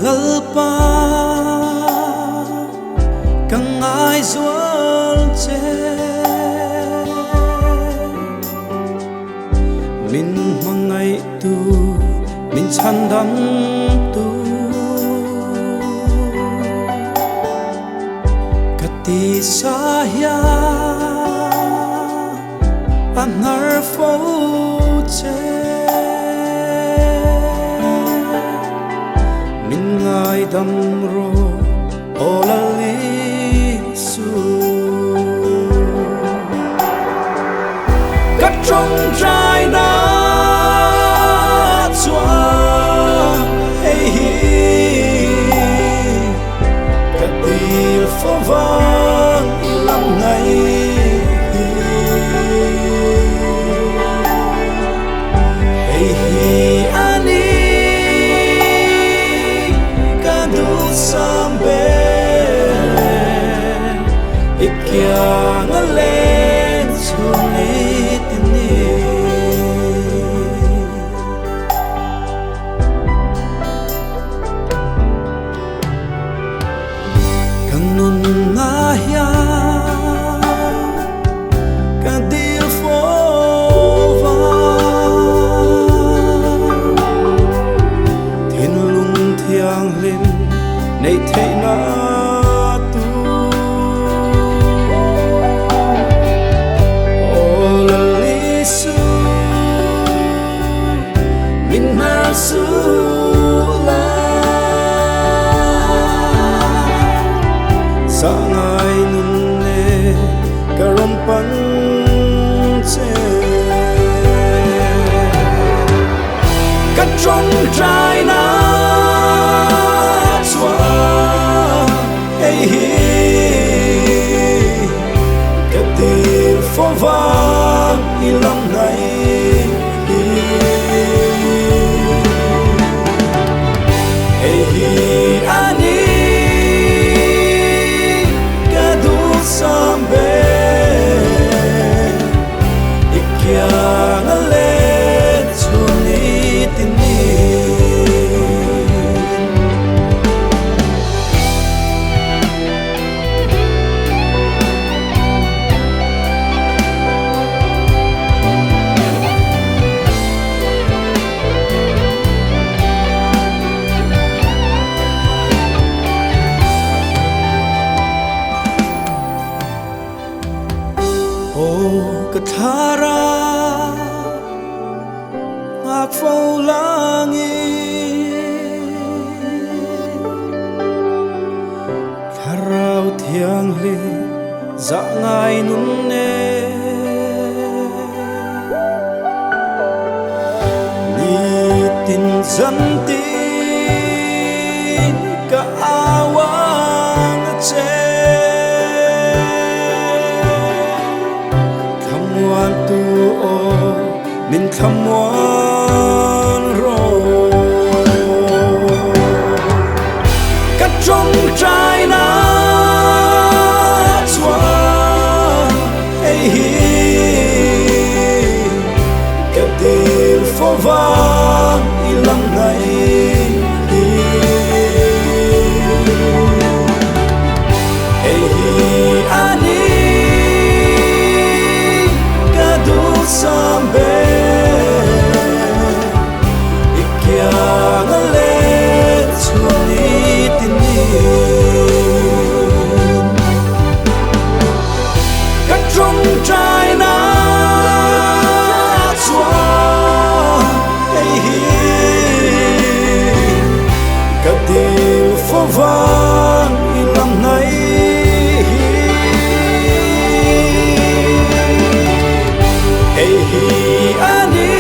lalpa kang ai zual che min mangai tu min chan dan tu kati sahya anar fo che min ngai dam ro olali su cắt trong trái na chua hey cắt tir phô vang lắm ngày hey ani kadu sambe ikyang alen sulit ini kang nun ngahya kadir fova thiên lung thiang lên nay thấy na sangai nunne karampan che cắt trong trái na chua hey cắt tir phô vang ilam này hey ani sambe ikyang alet sulit ini Katara ngak phâu langit tharau thiang le dạ ngai nun ne ni tin dân tin ka awang che tu o min tham wan ro cắt trong trái na chua hey cắt tir phô vang ilam ngày hey ani sambe ikyang alet sulit ini cắt trong trái na chua hey cắt tir phô vang ilam này ani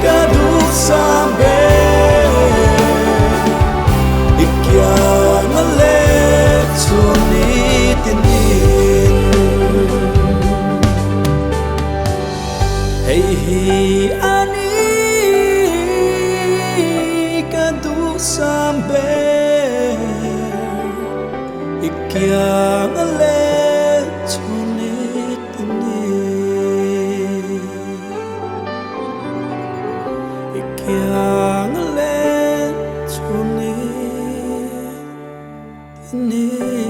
kadu sambe ikyang alet sulit ini hey ani kadu sambe ikyang alet sulit ini ikyang alet ini